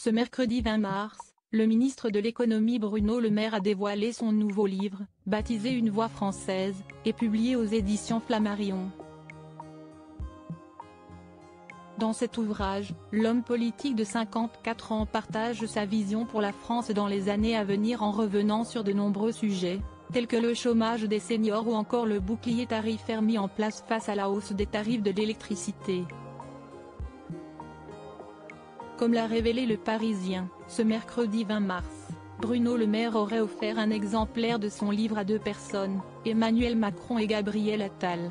Ce mercredi 20 mars, le ministre de l'économie Bruno Le Maire a dévoilé son nouveau livre, baptisé Une voix française, et publié aux éditions Flammarion. Dans cet ouvrage, l'homme politique de 54 ans partage sa vision pour la France dans les années à venir en revenant sur de nombreux sujets, tels que le chômage des seniors ou encore le bouclier tarifaire mis en place face à la hausse des tarifs de l'électricité. Comme l'a révélé Le Parisien, ce mercredi 20 mars, Bruno Le Maire aurait offert un exemplaire de son livre à deux personnes, Emmanuel Macron et Gabriel Attal.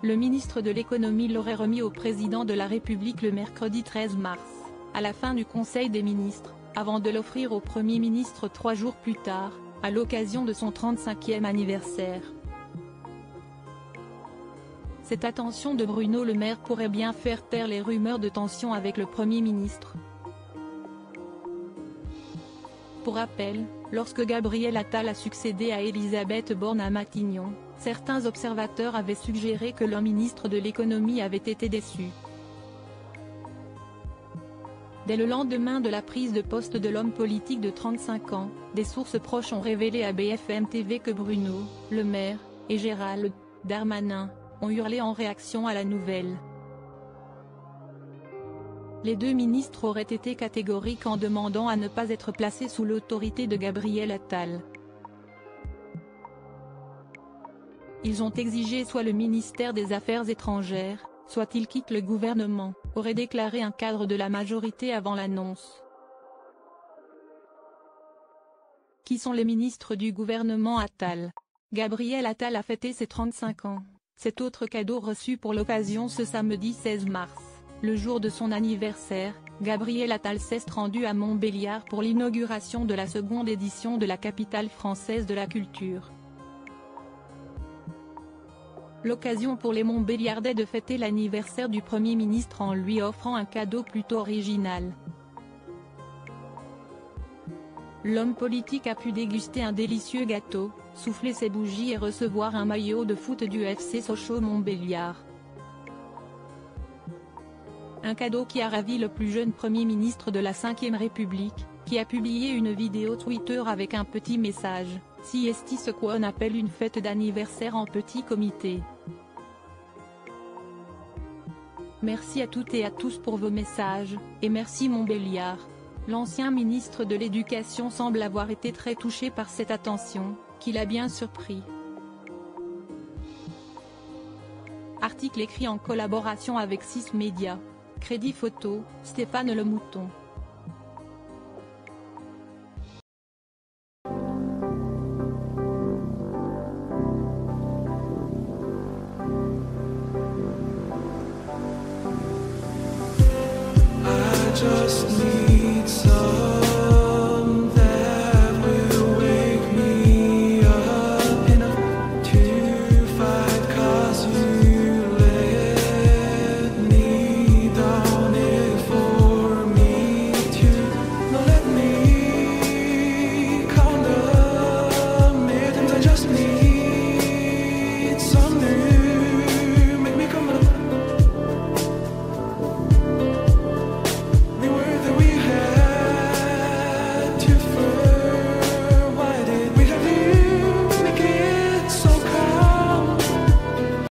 Le ministre de l'économie l'aurait remis au président de la République le mercredi 13 mars, à la fin du Conseil des ministres, avant de l'offrir au Premier ministre 3 jours plus tard, à l'occasion de son 35e anniversaire. Cette attention de Bruno Le Maire pourrait bien faire taire les rumeurs de tension avec le Premier ministre. Pour rappel, lorsque Gabriel Attal a succédé à Elisabeth Borne à Matignon, certains observateurs avaient suggéré que le ministre de l'économie avait été déçu. Dès le lendemain de la prise de poste de l'homme politique de 35 ans, des sources proches ont révélé à BFM TV que Bruno Le Maire et Gérald Darmanin ont hurlé en réaction à la nouvelle. Les deux ministres auraient été catégoriques en demandant à ne pas être placés sous l'autorité de Gabriel Attal. Ils ont exigé soit le ministère des Affaires étrangères, soit il quitte le gouvernement, aurait déclaré un cadre de la majorité avant l'annonce. Qui sont les ministres du gouvernement Attal? Gabriel Attal a fêté ses 35 ans. Cet autre cadeau reçu pour l'occasion ce samedi 16 mars, le jour de son anniversaire, Gabriel Attal s'est rendu à Montbéliard pour l'inauguration de la seconde édition de la capitale française de la culture. L'occasion pour les Montbéliardais de fêter l'anniversaire du Premier ministre en lui offrant un cadeau plutôt original. L'homme politique a pu déguster un délicieux gâteau, souffler ses bougies et recevoir un maillot de foot du FC Sochaux-Montbéliard. Un cadeau qui a ravi le plus jeune Premier ministre de la Ve République, qui a publié une vidéo Twitter avec un petit message, « Si esti ce qu'on appelle une fête d'anniversaire en petit comité. Merci à toutes et à tous pour vos messages, et merci Montbéliard ». L'ancien ministre de l'Éducation semble avoir été très touché par cette attention, qui l'a bien surpris. Article écrit en collaboration avec 6 médias. Crédit photo, Stéphane Le Mouton. Just